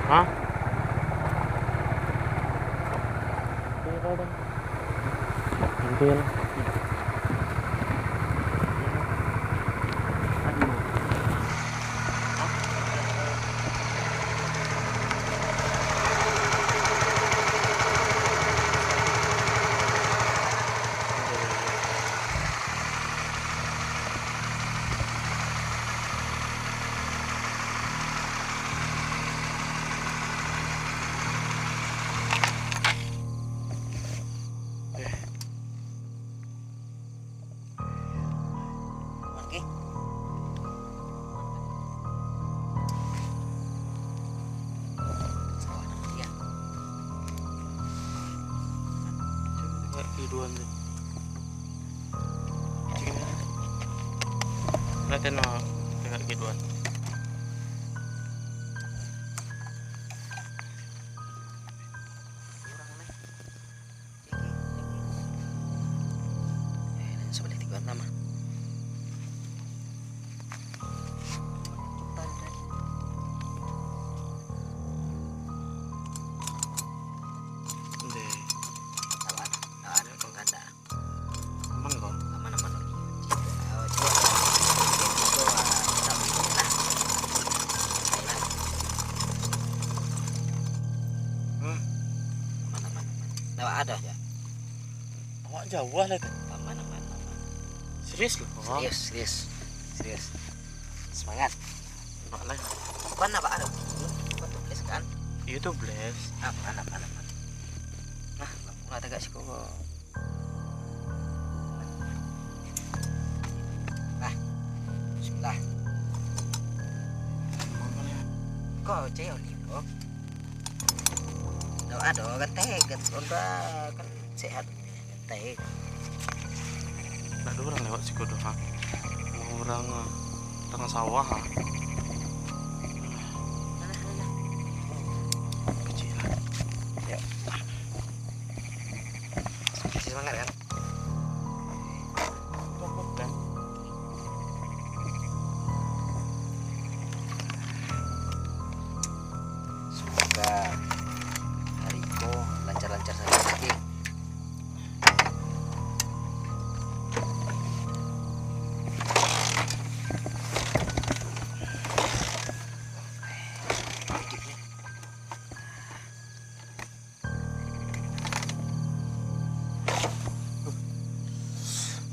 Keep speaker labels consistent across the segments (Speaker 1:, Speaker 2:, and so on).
Speaker 1: Hah? Ambil. Duluan deh. Lihatin no, kayak gituan.
Speaker 2: Sebelah 36. Ada ya.
Speaker 1: Awak jauh lah itu.
Speaker 2: Aman.
Speaker 1: Serius loh.
Speaker 2: Serius. Semangat.
Speaker 1: Mana?
Speaker 2: Mana Pak? Ada. Betul bless kan?
Speaker 1: Itu bless.
Speaker 2: Aman. Nah, mulai agak sih kok. Nah. Bismillah. Kok cewek nih, kok? Ada kan teh kan sehat teh.
Speaker 1: Ada orang lewat situ doang. Orang tengah sawah. Kecilan.
Speaker 2: Ya. Semangat kan?
Speaker 1: Kan?
Speaker 2: Semoga hariku lancar-lancar saja lagi.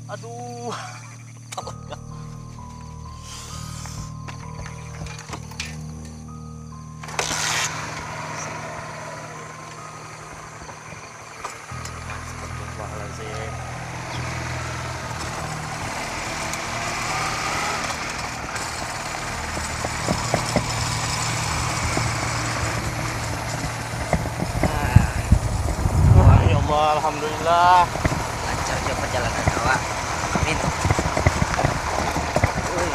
Speaker 1: Aduh. Ya Allah, alhamdulillah.
Speaker 2: Lancar juga perjalanan awak. Amin.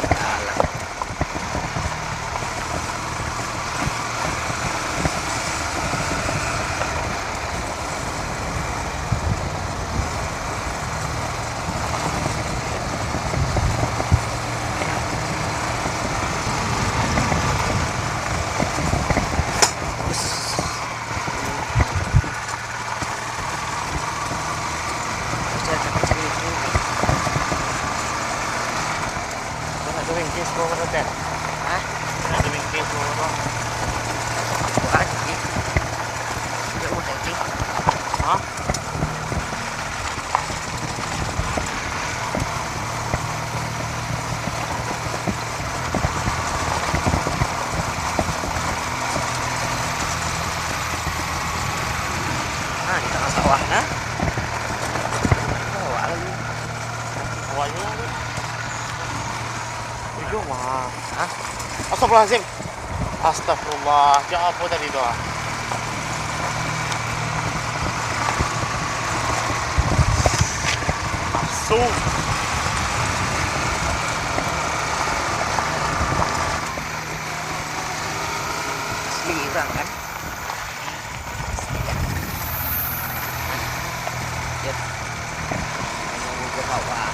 Speaker 2: Alam.
Speaker 1: Ada wingkis kau berarti?
Speaker 2: Hah?
Speaker 1: Ada wingkis kau.
Speaker 2: Anjing. Ya udah anjing.
Speaker 1: Hah?
Speaker 2: Nah, di tengah sawah nah. Oh, alam.
Speaker 1: Awalnya ni. Itu mah.
Speaker 2: Hah?
Speaker 1: Astagfirullahaladzim. Astagfirullah. Ya apa tadi doa? Masuk.
Speaker 2: Selirang kan? Ya. Mau ke bawah.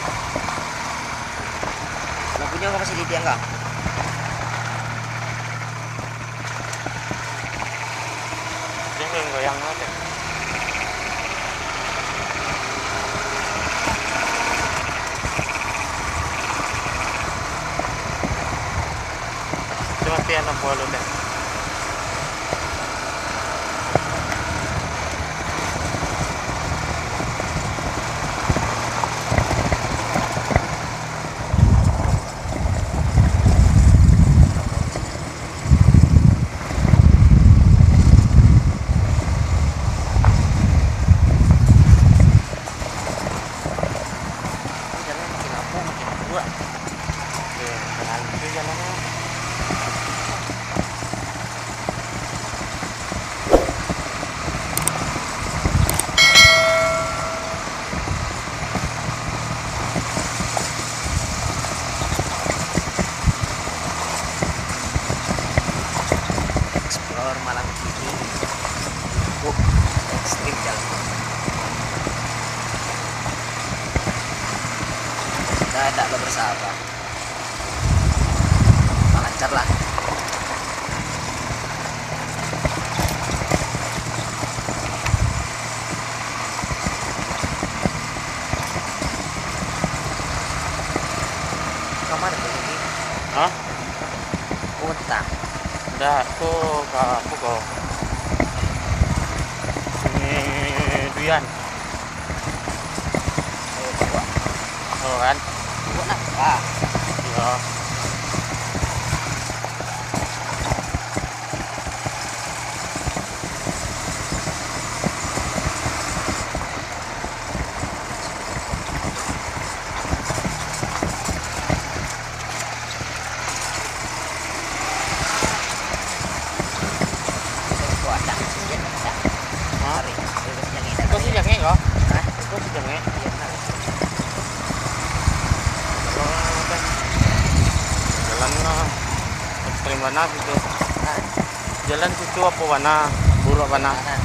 Speaker 2: Lampunya masih di tiang enggak?
Speaker 1: goyang aja. Cuma tiada 60 deh.
Speaker 2: Jalan makin lama makin tua.
Speaker 1: Oke, tenang itu jalannya.
Speaker 2: Explore malam ini. Ekstrim jalan. Tidak lo bersahabat. Lancar lah. Kamar ini.
Speaker 1: Hah?
Speaker 2: Utang.
Speaker 1: Udah, aku kok. Ini Duyan.
Speaker 2: Bawa.
Speaker 1: Oh kan?
Speaker 2: Bawa nak. Ah.
Speaker 1: Iya.
Speaker 2: Bawa tak. Ya tak.
Speaker 1: Hah?
Speaker 2: Mari. Bebas yang ini.
Speaker 1: Kau sih jangan kok?
Speaker 2: Hah?
Speaker 1: Kau sih jangan.
Speaker 2: Iya benar.
Speaker 1: Jalan ekstrim mana gitu.
Speaker 2: Nah,
Speaker 1: Jalan situ apa mana? Buruk mana?
Speaker 2: kanan.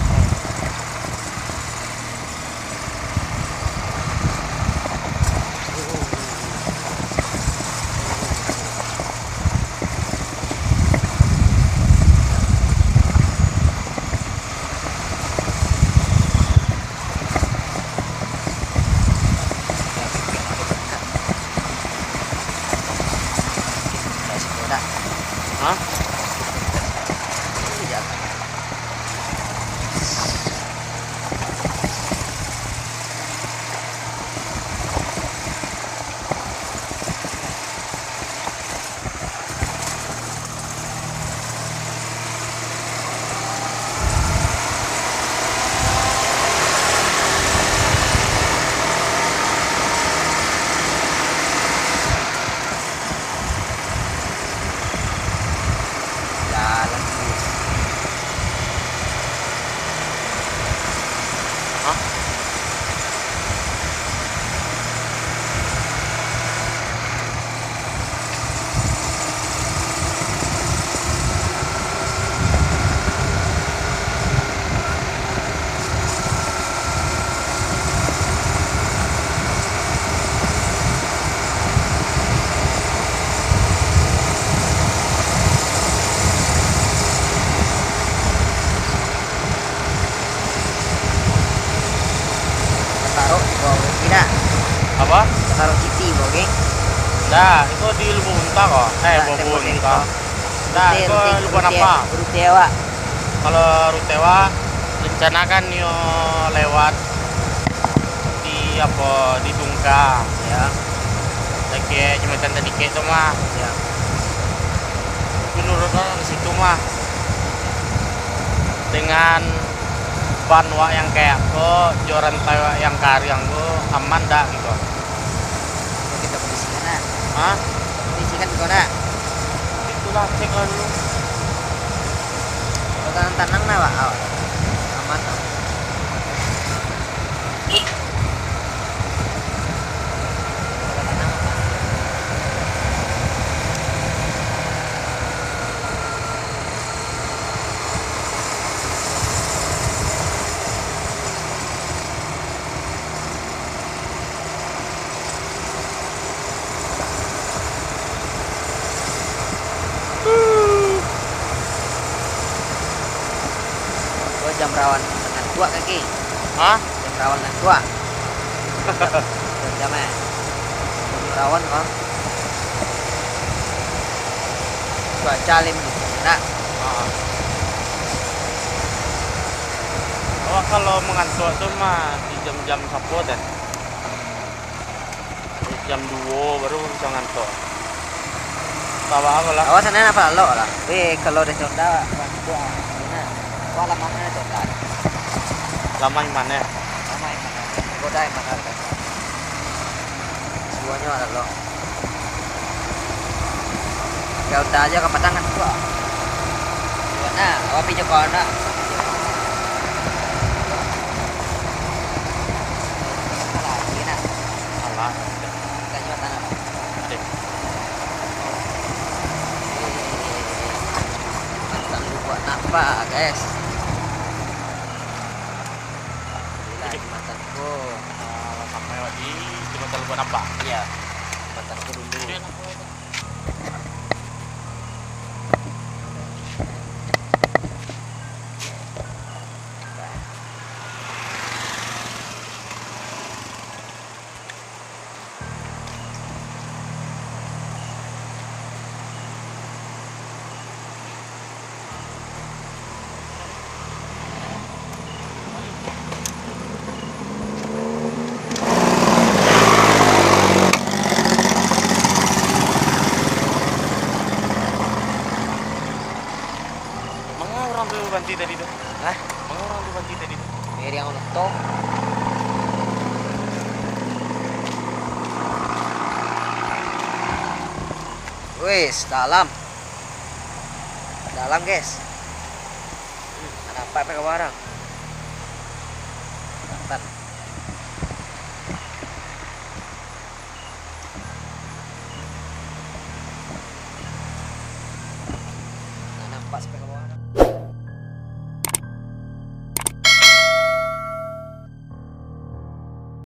Speaker 1: Hah?
Speaker 2: Jalan bis.
Speaker 1: Hah?
Speaker 2: Taruh di bawah tidak.
Speaker 1: Apa?
Speaker 2: Taruh citi oke.
Speaker 1: Nah, itu di Lubuk Unta kok.
Speaker 2: Nah,
Speaker 1: Lubuk
Speaker 2: tembok
Speaker 1: Unta. Nah, itu Lubuk apa?
Speaker 2: Rutewa.
Speaker 1: Kalau Rutewa rencanakan yo lewat di apa di Dungka
Speaker 2: Ya,
Speaker 1: lagi jembatan tadi itu mah
Speaker 2: ya.
Speaker 1: menurut orang di situ mah dengan banwa yang kayak kok joran tawa yang karyang kok aman dah gitu.
Speaker 2: Oke, kita kondisikan nah.
Speaker 1: Hah?
Speaker 2: Kondisikan di kona.
Speaker 1: Itulah cek lah dulu.
Speaker 2: Tanang nah, Pak. Aman. perawan dengan tua kaki.
Speaker 1: Hah?
Speaker 2: Perawan dengan tua. Jamnya. Perawan kok. Cuaca lim nak.
Speaker 1: Ah. Oh, kalau mengantuk tuh mah di jam-jam sapo dan jam 2 baru bisa ngantuk. Tawa aku lah.
Speaker 2: Awas sana apa lo lah. Kalau udah conda tua. Nah, tua lamanya conda.
Speaker 1: Lama yang mana?
Speaker 2: Lama yang mana? Goda yang mana? Semuanya ada lo. Kau udah aja ke patangan tua. Nah, awak pijak kau nak.
Speaker 1: Salah.
Speaker 2: Kayaknya tanah.
Speaker 1: Adik.
Speaker 2: Mantan lu buat apa, guys? Gila, mantanku.
Speaker 1: Sampai lagi cuma telepon apa?
Speaker 2: Iya, mantanku dulu.
Speaker 1: Mga orang tuh banti tadi tuh.
Speaker 2: Hah?
Speaker 1: Mga orang tuh banti tadi tuh.
Speaker 2: Meri yang untung. Wis, dalam. Dalam, guys. Ada apa ke barang? Mantan.